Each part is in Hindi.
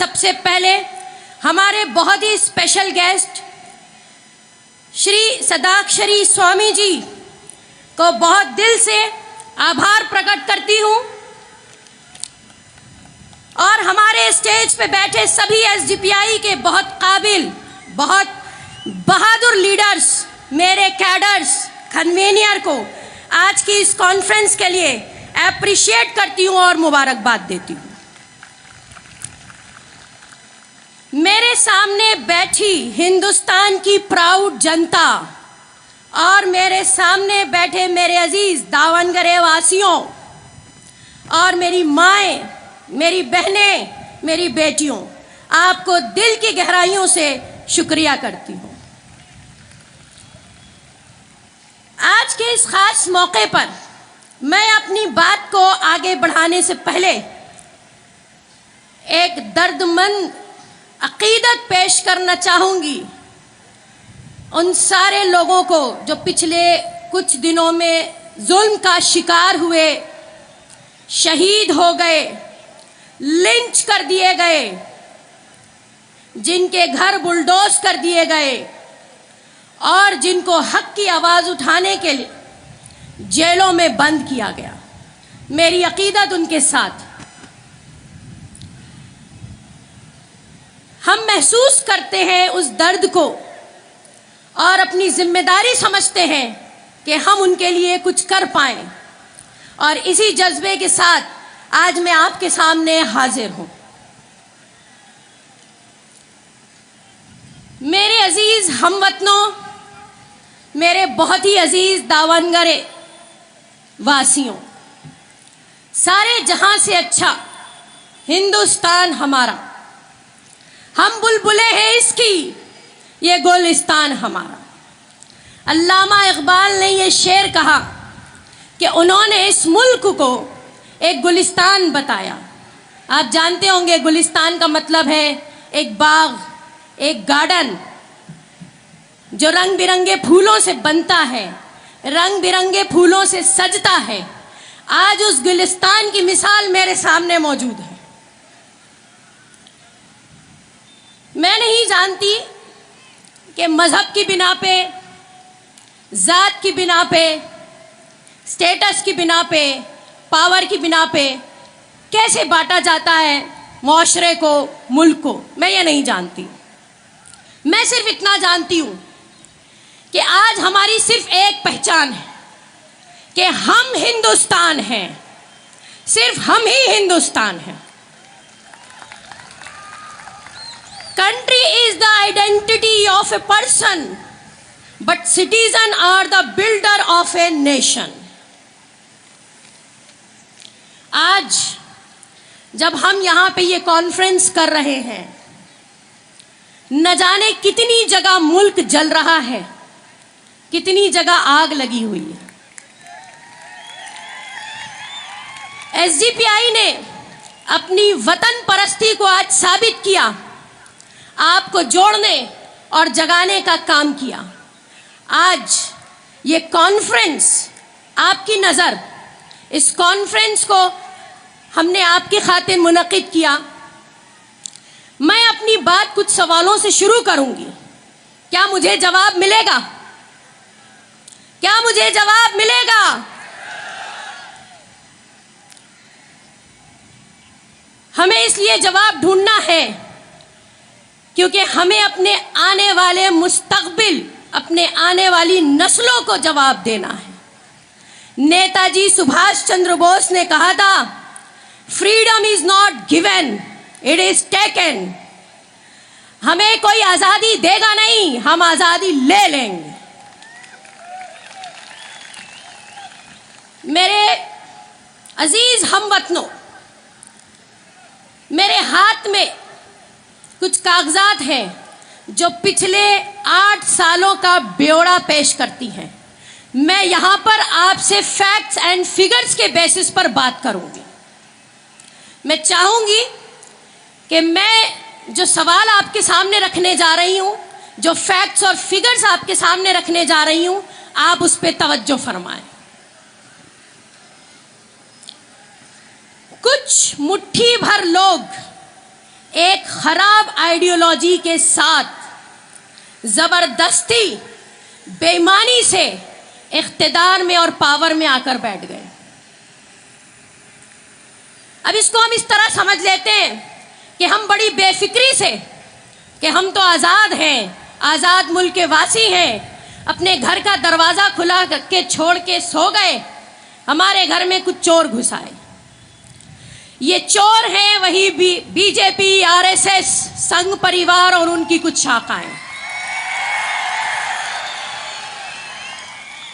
सबसे पहले हमारे बहुत ही स्पेशल गेस्ट श्री सदाक्षरी स्वामी जी को बहुत दिल से आभार प्रकट करती हूं और हमारे स्टेज पे बैठे सभी एसडीपीआई के बहुत काबिल, बहुत बहादुर लीडर्स, मेरे कैडर्स, कन्वीनियर को आज की इस कॉन्फ्रेंस के लिए एप्रिशिएट करती हूं और मुबारकबाद देती हूं। मेरे सामने बैठी हिंदुस्तान की प्राउड जनता और मेरे सामने बैठे मेरे अजीज दावनगरे वासियों और मेरी माएं, मेरी बहनें, मेरी बेटियों, आपको दिल की गहराइयों से शुक्रिया करती हूं। आज के इस खास मौके पर मैं अपनी बात को आगे बढ़ाने से पहले एक दर्दमंद अकीदत पेश करना चाहूंगी उन सारे लोगों को जो पिछले कुछ दिनों में जुल्म का शिकार हुए, शहीद हो गए, लिंच कर दिए गए, जिनके घर बुलडोज कर दिए गए और जिनको हक की आवाज उठाने के लिए जेलों में बंद किया गया। मेरी अकीदत उनके साथ। हम महसूस करते हैं उस दर्द को और अपनी जिम्मेदारी समझते हैं कि हम उनके लिए कुछ कर पाएं और इसी जज्बे के साथ आज मैं आपके सामने हाजिर हूं। मेरे अजीज हमवतनों, मेरे बहुत ही अजीज दावनगरे वासियों, सारे जहां से अच्छा हिंदुस्तान हमारा, हम बुलबुले हैं इसकी, ये गुलिस्तान हमारा। अल्लामा इकबाल ने ये शेर कहा कि उन्होंने इस मुल्क को एक गुलिस्तान बताया। आप जानते होंगे गुलिस्तान का मतलब है एक बाग, एक गार्डन जो रंग बिरंगे फूलों से बनता है, रंग बिरंगे फूलों से सजता है। आज उस गुलिस्तान की मिसाल मेरे सामने मौजूद है। मैं नहीं जानती कि मजहब की बिना पे, जात की बिना पे, स्टेटस की बिना पे, पावर की बिना पे कैसे बांटा जाता है मुआशरे को, मुल्क को। मैं ये नहीं जानती। मैं सिर्फ इतना जानती हूं कि आज हमारी सिर्फ एक पहचान है कि हम हिंदुस्तान हैं, सिर्फ हम ही हिंदुस्तान हैं। Country is the identity of a person, but citizens are the builder of a nation. आज जब हम यहाँ पे ये कॉन्फ्रेंस कर रहे हैं, न जाने कितनी जगह मुल्क जल रहा है, कितनी जगह आग लगी हुई है। एसडीपीआई ने अपनी वतन परस्ती को आज साबित किया, आपको जोड़ने और जगाने का काम किया। आज ये कॉन्फ्रेंस आपकी नज़र, इस कॉन्फ्रेंस को हमने आपकी खातिर मुनक़िद किया। मैं अपनी बात कुछ सवालों से शुरू करूंगी। क्या मुझे जवाब मिलेगा? क्या मुझे जवाब मिलेगा? हमें इसलिए जवाब ढूंढना है क्योंकि हमें अपने आने वाले मुस्तकबिल, अपने आने वाली नस्लों को जवाब देना है। नेताजी सुभाष चंद्र बोस ने कहा था, freedom is not given, it is taken. हमें कोई आजादी देगा नहीं, हम आजादी ले लेंगे। मेरे अजीज हमवतनों, मेरे हाथ में कुछ कागजात हैं जो पिछले 8 सालों का ब्यौरा पेश करती हैं। मैं यहां पर आपसे फैक्ट्स एंड फिगर्स के बेसिस पर बात करूंगी। मैं चाहूंगी कि मैं जो सवाल आपके सामने रखने जा रही हूं, जो फैक्ट्स और फिगर्स आपके सामने रखने जा रही हूं, आप उस पर तवज्जो फरमाएं। कुछ मुट्ठी भर लोग एक खराब आइडियोलॉजी के साथ जबरदस्ती बेईमानी से इख्तिदार में और पावर में आकर बैठ गए। अब इसको हम इस तरह समझ लेते हैं कि हम बड़ी बेफिक्री से कि हम तो आज़ाद हैं, आज़ाद मुल्क के वासी हैं, अपने घर का दरवाज़ा खुला करके छोड़ के सो गए, हमारे घर में कुछ चोर घुस आए। ये चोर हैं वही बीजेपी, आरएसएस, संघ परिवार और उनकी कुछ शाखाएं,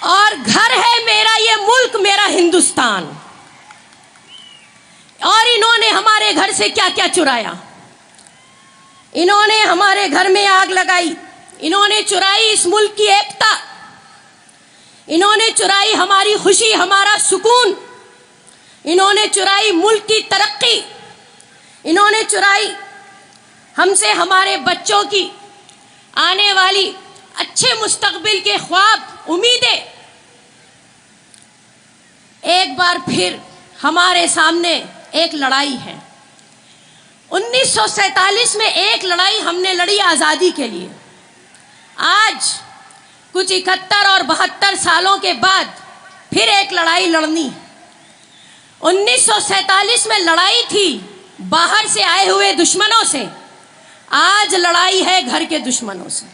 और घर है मेरा ये मुल्क, मेरा हिंदुस्तान। और इन्होंने हमारे घर से क्या क्या चुराया। इन्होंने हमारे घर में आग लगाई, इन्होंने चुराई इस मुल्क की एकता, इन्होंने चुराई हमारी खुशी, हमारा सुकून, इन्होंने चुराई मुल्क की तरक्की, इन्होंने चुराई हमसे हमारे बच्चों की आने वाली अच्छे मुस्तकबिल के ख्वाब, उम्मीदें। एक बार फिर हमारे सामने एक लड़ाई है। 1947 में एक लड़ाई हमने लड़ी आज़ादी के लिए। आज कुछ 71 और 72 सालों के बाद फिर एक लड़ाई लड़नी। 1947 में लड़ाई थी बाहर से आए हुए दुश्मनों से, आज लड़ाई है घर के दुश्मनों से।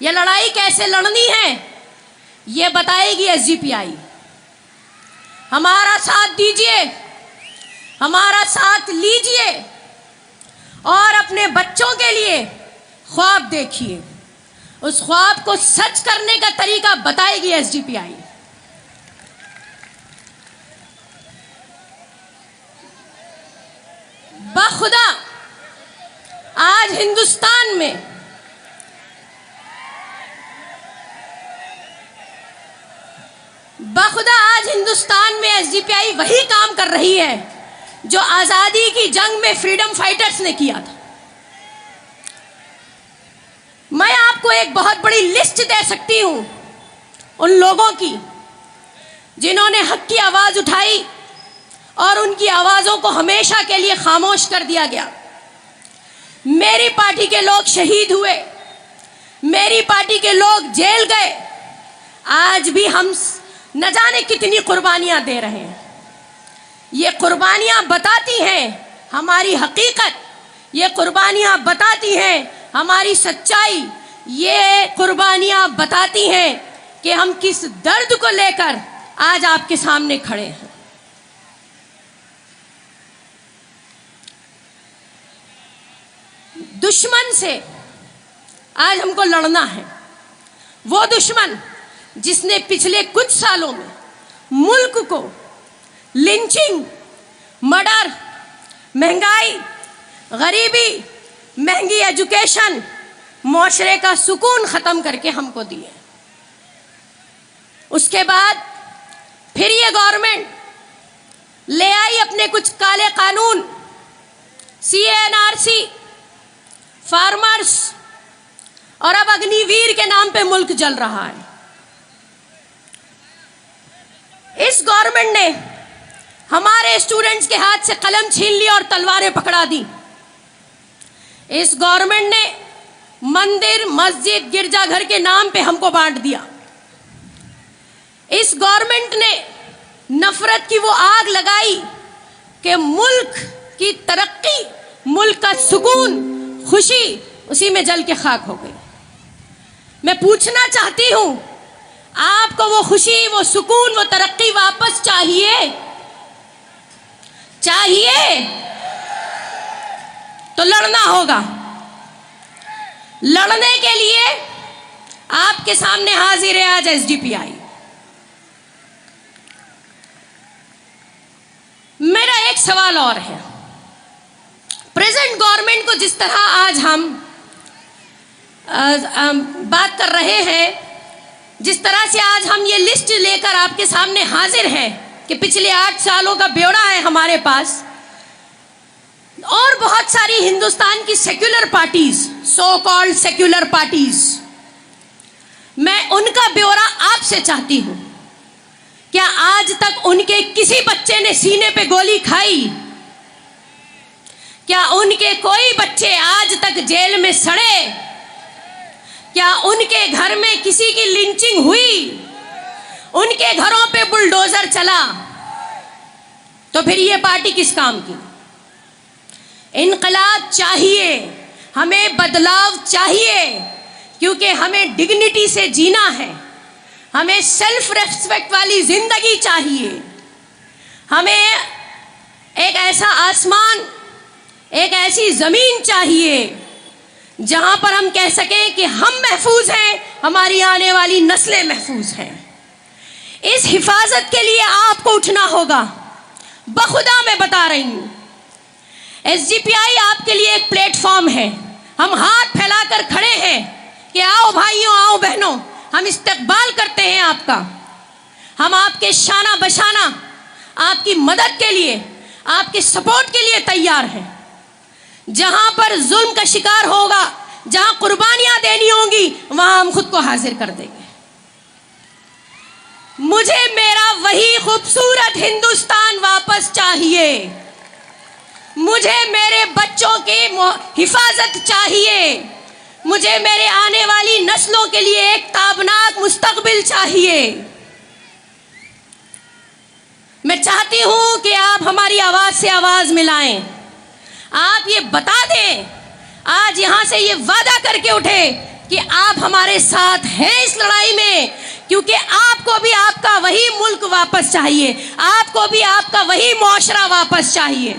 यह लड़ाई कैसे लड़नी है ये बताएगी एसजीपीआई। हमारा साथ दीजिए, हमारा साथ लीजिए और अपने बच्चों के लिए ख्वाब देखिए। उस ख्वाब को सच करने का तरीका बताएगी एसजीपीआई। बखुदा आज हिंदुस्तान में एसजीपीआई वही काम कर रही है जो आजादी की जंग में फ्रीडम फाइटर्स ने किया था। मैं आपको एक बहुत बड़ी लिस्ट दे सकती हूं उन लोगों की जिन्होंने हक की आवाज उठाई और उनकी आवाजों को हमेशा के लिए खामोश कर दिया गया। मेरी पार्टी के लोग शहीद हुए, मेरी पार्टी के लोग जेल गए, आज भी हम न जाने कितनी कुर्बानियां दे रहे हैं। ये कुर्बानियां बताती हैं हमारी हकीकत, ये कुर्बानियां बताती हैं हमारी सच्चाई, ये कुर्बानियां बताती हैं कि हम किस दर्द को लेकर आज आपके सामने खड़े हैं। दुश्मन से आज हमको लड़ना है, वो दुश्मन जिसने पिछले कुछ सालों में मुल्क को लिंचिंग, मर्डर, महंगाई, गरीबी, महंगी एजुकेशन, मुआशरे का सुकून खत्म करके हमको दिए। उसके बाद फिर ये गवर्नमेंट ले आई अपने कुछ काले कानून, CANRC, फार्मर्स, और अब अग्निवीर के नाम पे मुल्क जल रहा है। इस गवर्नमेंट ने हमारे स्टूडेंट्स के हाथ से कलम छीन ली और तलवारें पकड़ा दी। इस गवर्नमेंट ने मंदिर, मस्जिद, गिरजाघर के नाम पे हमको बांट दिया। इस गवर्नमेंट ने नफरत की वो आग लगाई कि मुल्क की तरक्की, मुल्क का सुकून, खुशी उसी में जल के खाक हो गई। मैं पूछना चाहती हूं, आपको वो खुशी, वो सुकून, वो तरक्की वापस चाहिए? चाहिए तो लड़ना होगा। लड़ने के लिए आपके सामने हाजिर है आज एसडीपीआई। मेरा एक सवाल और है, प्रेजेंट गवर्नमेंट को जिस तरह आज हम बात कर रहे हैं, जिस तरह से आज हम ये लिस्ट लेकर आपके सामने हाजिर हैं कि पिछले 8 सालों का ब्यौरा है हमारे पास, और बहुत सारी हिंदुस्तान की secular parties, so called secular parties, मैं उनका ब्यौरा आपसे चाहती हूं क्या आज तक उनके किसी बच्चे ने सीने पे गोली खाई? क्या उनके कोई बच्चे आज तक जेल में सड़े? क्या उनके घर में किसी की लिंचिंग हुई? उनके घरों पे बुलडोजर चला? तो फिर ये पार्टी किस काम की? इनकलाब चाहिए, हमें बदलाव चाहिए, क्योंकि हमें डिग्निटी से जीना है, हमें सेल्फ रेस्पेक्ट वाली जिंदगी चाहिए, हमें एक ऐसा आसमान, एक ऐसी जमीन चाहिए जहां पर हम कह सकें कि हम महफूज हैं, हमारी आने वाली नस्लें महफूज हैं। इस हिफाजत के लिए आपको उठना होगा। बखुदा मैं बता रही हूं, एसजीपीआई आपके लिए एक प्लेटफॉर्म है। हम हाथ फैलाकर खड़े हैं कि आओ भाइयों, आओ बहनों, हम इस्तकबाल करते हैं आपका। हम आपके शाना बशाना, आपकी मदद के लिए, आपके सपोर्ट के लिए तैयार हैं। जहां पर जुल्म का शिकार होगा, जहां कुर्बानियां देनी होंगी, वहां हम खुद को हाजिर कर देंगे। मुझे मेरा वही खूबसूरत हिंदुस्तान वापस चाहिए। मुझे मेरे बच्चों की हिफाजत चाहिए। मुझे मेरे आने वाली नस्लों के लिए एक ताबनाक मुस्तकबिल चाहिए। मैं चाहती हूं कि आप हमारी आवाज से आवाज मिलाएं। आप ये बता दें, आज यहां से ये वादा करके उठे कि आप हमारे साथ हैं इस लड़ाई में, क्योंकि आपको भी आपका वही मुल्क वापस चाहिए, आपको भी आपका वही मुआशरा वापस चाहिए।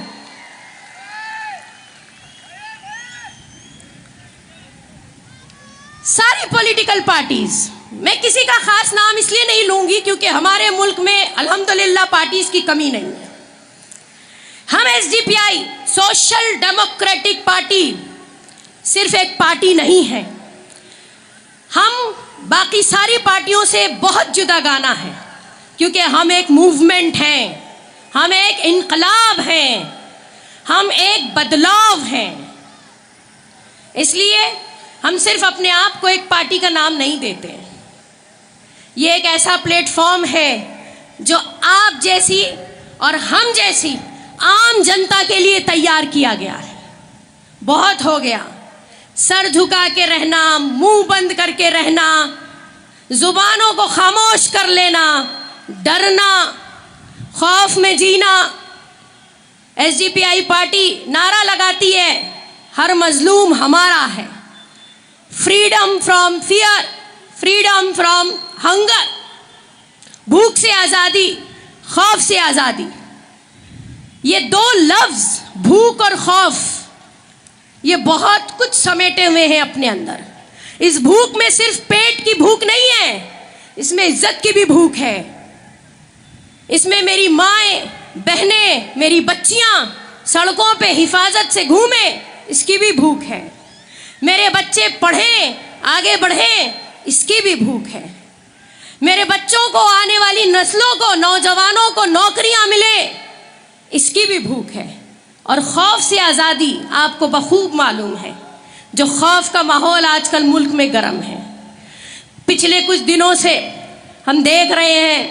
सारी पॉलिटिकल पार्टीज, मैं किसी का खास नाम इसलिए नहीं लूंगी क्योंकि हमारे मुल्क में अल्हम्दुलिल्लाह पार्टीज की कमी नहीं है। हम एसडीपीआई सोशल डेमोक्रेटिक पार्टी सिर्फ एक पार्टी नहीं है, हम बाकी सारी पार्टियों से बहुत जुदा गाना है, क्योंकि हम एक मूवमेंट हैं, हम एक इनकलाब हैं, हम एक बदलाव हैं। इसलिए हम सिर्फ अपने आप को एक पार्टी का नाम नहीं देते। ये एक ऐसा प्लेटफॉर्म है जो आप जैसी और हम जैसी आम जनता के लिए तैयार किया गया है। बहुत हो गया सर झुका के रहना, मुंह बंद करके रहना, जुबानों को खामोश कर लेना, डरना, खौफ में जीना। एसडीपीआई पार्टी नारा लगाती है, हर मजलूम हमारा है। Freedom from fear, freedom from hunger, भूख से आजादी, खौफ से आजादी। ये दो लफ्ज भूख और खौफ, ये बहुत कुछ समेटे हुए हैं अपने अंदर। इस भूख में सिर्फ पेट की भूख नहीं है, इसमें इज्जत की भी भूख है। इसमें मेरी माएं, बहनें, मेरी बच्चियां सड़कों पे हिफाजत से घूमे, इसकी भी भूख है। मेरे बच्चे पढ़ें, आगे बढ़ें, इसकी भी भूख है। मेरे बच्चों को, आने वाली नस्लों को, नौजवानों को नौकरियां मिले, इसकी भी भूख है। और खौफ से आज़ादी आपको बखूब मालूम है, जो खौफ का माहौल आजकल मुल्क में गर्म है। पिछले कुछ दिनों से हम देख रहे हैं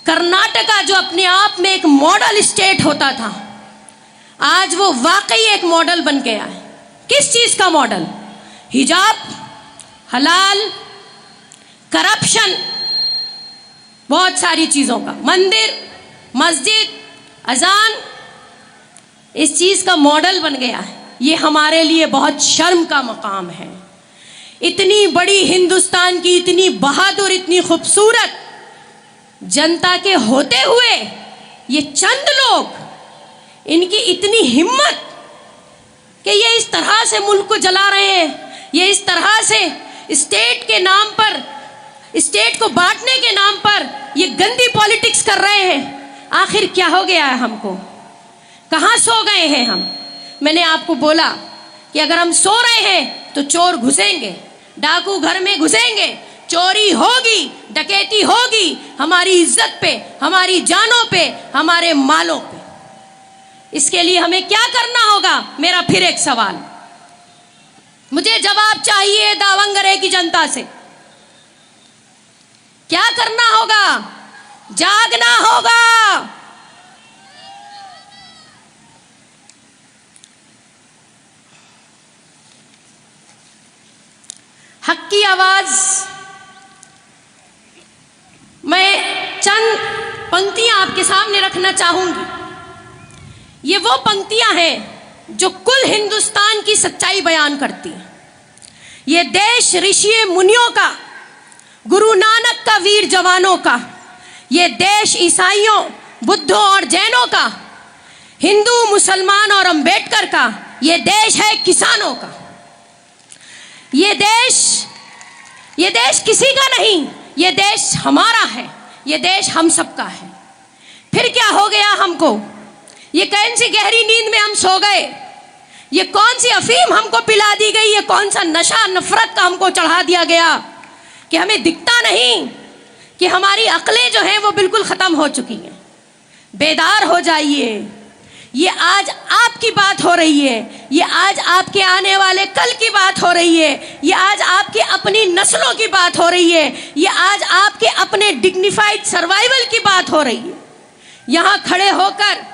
कर्नाटका, जो अपने आप में एक मॉडल स्टेट होता था, आज वो वाकई एक मॉडल बन गया है। किस चीज का मॉडल? हिजाब, हलाल, करप्शन, बहुत सारी चीजों का, मंदिर, मस्जिद, अजान, इस चीज का मॉडल बन गया है। ये हमारे लिए बहुत शर्म का मकाम है। इतनी बड़ी हिंदुस्तान की इतनी बहादुर, इतनी खूबसूरत जनता के होते हुए ये चंद लोग, इनकी इतनी हिम्मत कि ये इस तरह से मुल्क को जला रहे हैं, ये इस तरह से स्टेट के नाम पर, स्टेट को बांटने के नाम पर ये गंदी पॉलिटिक्स कर रहे हैं। आखिर क्या हो गया है हमको? कहाँ सो गए हैं हम? मैंने आपको बोला कि अगर हम सो रहे हैं तो चोर घुसेंगे, डाकू घर में घुसेंगे, चोरी होगी, डकैती होगी, हमारी इज्जत पे, हमारी जानों पे, हमारे मालों पे। इसके लिए हमें क्या करना होगा? मेरा फिर एक सवाल, मुझे जवाब चाहिए दावंगरे की जनता से। क्या करना होगा? जागना होगा। हक की आवाज मैं चंद पंक्तियां आपके सामने रखना चाहूंगी। ये वो पंक्तियां हैं जो कुल हिंदुस्तान की सच्चाई बयान करती हैं। ये देश ऋषि मुनियों का, गुरु नानक का, वीर जवानों का, ये देश ईसाइयों, बुद्धों और जैनों का, हिंदू, मुसलमान और अंबेडकर का, ये देश है किसानों का। ये देश किसी का नहीं, ये देश हमारा है, ये देश हम सबका है। फिर क्या हो गया हमको? ये कौन सी गहरी नींद में हम सो गए? ये कौन सी अफीम हमको पिला दी गई? ये कौन सा नशा नफरत का हमको चढ़ा दिया गया कि हमें दिखता नहीं कि हमारी अक्लें जो हैं वो बिल्कुल खत्म हो चुकी हैं। बेदार हो जाइए। ये आज आपकी बात हो रही है, ये आज आपके आने वाले कल की बात हो रही है, ये आज आपके अपनी नस्लों की बात हो रही है, ये आज आपके अपने डिग्निफाइड सर्वाइवल की बात हो रही है। यहाँ खड़े होकर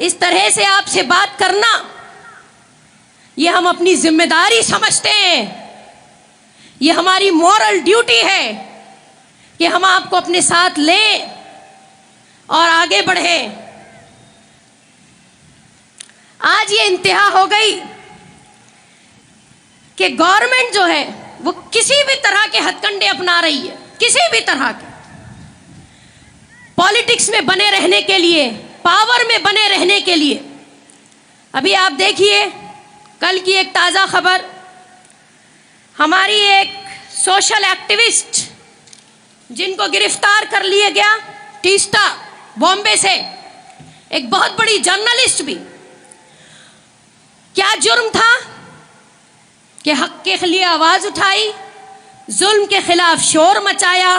इस तरह से आपसे बात करना, ये हम अपनी जिम्मेदारी समझते हैं। ये हमारी मॉरल ड्यूटी है कि हम आपको अपने साथ लें और आगे बढ़ें। आज ये इंतहा हो गई कि गवर्नमेंट जो है वो किसी भी तरह के हथकंडे अपना रही है, किसी भी तरह के, पॉलिटिक्स में बने रहने के लिए, पावर में बने रहने के लिए। अभी आप देखिए, कल की एक ताज़ा खबर, हमारी एक सोशल एक्टिविस्ट जिनको गिरफ्तार कर लिया गया टीस्टा बॉम्बे से, एक बहुत बड़ी जर्नलिस्ट भी। क्या जुर्म था कि हक के लिए आवाज उठाई, जुल्म के खिलाफ शोर मचाया,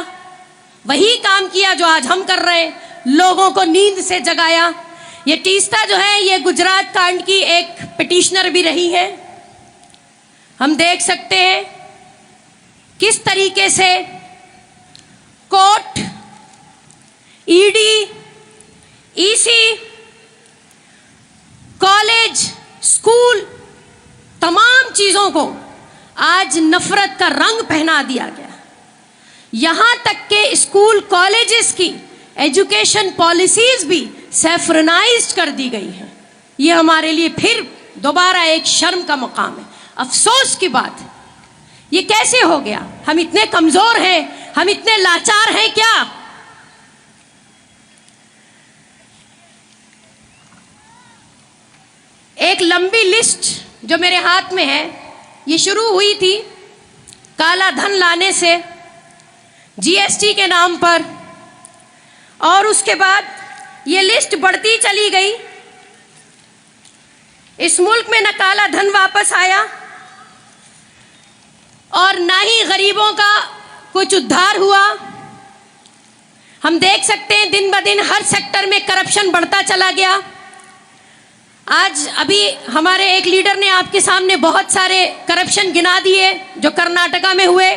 वही काम किया जो आज हम कर रहे हैं, लोगों को नींद से जगाया। ये टीस्टा जो है ये गुजरात कांड की एक पिटिशनर भी रही है। हम देख सकते हैं किस तरीके से court, ED, EC, college, school, तमाम चीजों को आज नफरत का रंग पहना दिया गया। यहां तक के स्कूल कॉलेजेस की एजुकेशन पॉलिसीज भी सैफरनाइज्ड कर दी गई है। ये हमारे लिए फिर दोबारा एक शर्म का मुकाम है, अफसोस की बात है। ये कैसे हो गया? हम इतने कमजोर हैं, हम इतने लाचार हैं क्या? एक लंबी लिस्ट जो मेरे हाथ में है, ये शुरू हुई थी काला धन लाने से, जीएसटी के नाम पर, और उसके बाद ये लिस्ट बढ़ती चली गई। इस मुल्क में न काला धन वापस आया और ना ही गरीबों का कुछ उद्धार हुआ। हम देख सकते हैं दिन ब दिन हर सेक्टर में करप्शन बढ़ता चला गया। आज अभी हमारे एक लीडर ने आपके सामने बहुत सारे करप्शन गिना दिए जो कर्नाटका में हुए।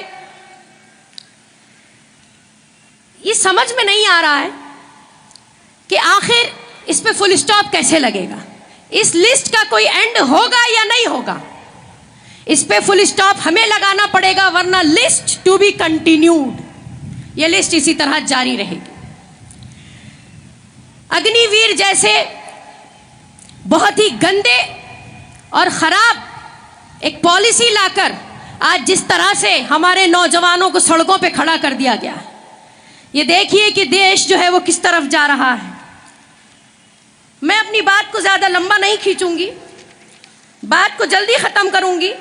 ये समझ में नहीं आ रहा है कि आखिर इस पे फुल स्टॉप कैसे लगेगा। इस लिस्ट का कोई एंड होगा या नहीं होगा? इस पे फुल स्टॉप हमें लगाना पड़ेगा, वरना लिस्ट टू बी कंटिन्यूड, ये लिस्ट इसी तरह जारी रहेगी। अग्निवीर जैसे बहुत ही गंदे और खराब एक पॉलिसी लाकर आज जिस तरह से हमारे नौजवानों को सड़कों पे खड़ा कर दिया गया, ये देखिए कि देश जो है वो किस तरफ जा रहा है। मैं अपनी बात को ज्यादा लंबा नहीं खींचूंगी, बात को जल्दी खत्म करूंगी।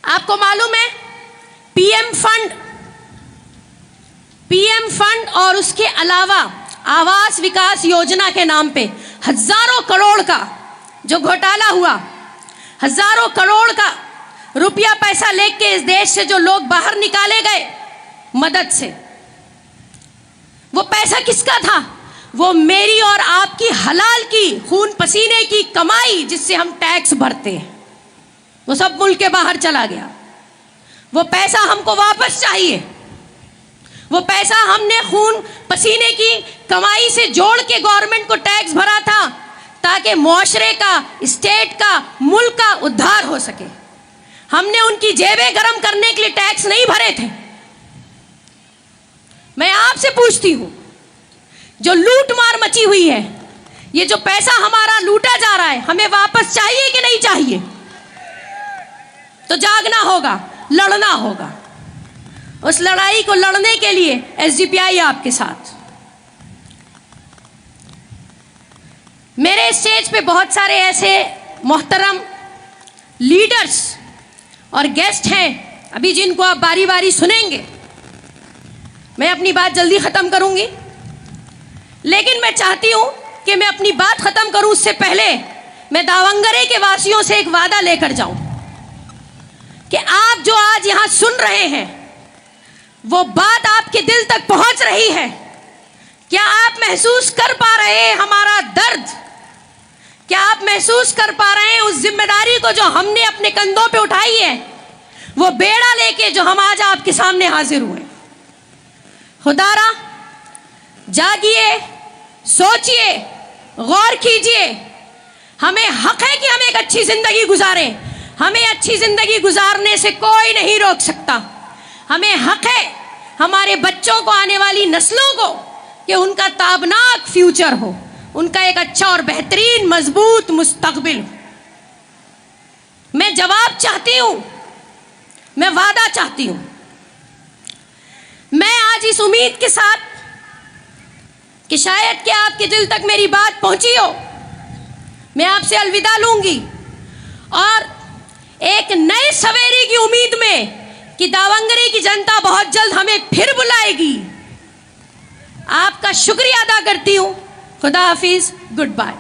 आपको मालूम है पीएम फंड और उसके अलावा आवास विकास योजना के नाम पे हजारों करोड़ का जो घोटाला हुआ, हजारों करोड़ का रुपया पैसा लेके इस देश से जो लोग बाहर निकाले गए मदद से, वो पैसा किसका था? वो मेरी और आपकी हलाल की खून पसीने की कमाई जिससे हम टैक्स भरते हैं, वो सब मुल्क के बाहर चला गया। वो पैसा हमको वापस चाहिए, वो पैसा हमने खून पसीने की कमाई से जोड़ के गवर्नमेंट को टैक्स भरा था ताकि मुआशरे का, स्टेट का, मुल्क का उद्धार हो सके। हमने उनकी जेबें गर्म करने के लिए टैक्स नहीं भरे थे। मैं आपसे पूछती हूं, जो लूट मार मची हुई है, ये जो पैसा हमारा लूटा जा रहा है, हमें वापस चाहिए कि नहीं चाहिए? तो जागना होगा, लड़ना होगा। उस लड़ाई को लड़ने के लिए एसडीपीआई आपके साथ। मेरे स्टेज पे बहुत सारे ऐसे मोहतरम लीडर्स और गेस्ट हैं अभी जिनको आप बारी बारी सुनेंगे। मैं अपनी बात जल्दी खत्म करूंगी, लेकिन मैं चाहती हूं कि मैं अपनी बात खत्म करूं उससे पहले मैं दावंगरे के वासियों से एक वादा लेकर जाऊं कि आप जो आज यहां सुन रहे हैं वो बात आपके दिल तक पहुंच रही है। क्या आप महसूस कर पा रहे हैं हमारा दर्द? क्या आप महसूस कर पा रहे हैं उस जिम्मेदारी को जो हमने अपने कंधों पे उठाई है, वो बेड़ा लेके जो हम आज आपके सामने हाजिर हुए? खुदारा जागिए, सोचिए, गौर कीजिए। हमें हक है कि हम एक अच्छी जिंदगी गुजारें। हमें अच्छी जिंदगी गुजारने से कोई नहीं रोक सकता। हमें हक है हमारे बच्चों को, आने वाली नस्लों को, कि उनका ताबनाक फ्यूचर हो, उनका एक अच्छा और बेहतरीन मजबूत मुस्तकबिल हो। मैं जवाब चाहती हूं, मैं वादा चाहती हूं। मैं आज इस उम्मीद के साथ कि शायद कि आपके दिल तक मेरी बात पहुंची हो, मैं आपसे अलविदा लूंगी और एक नए सवेरे की उम्मीद में कि दावंगरे की जनता बहुत जल्द हमें फिर बुलाएगी, आपका शुक्रिया अदा करती हूं। खुदा हाफिज, गुड बाय।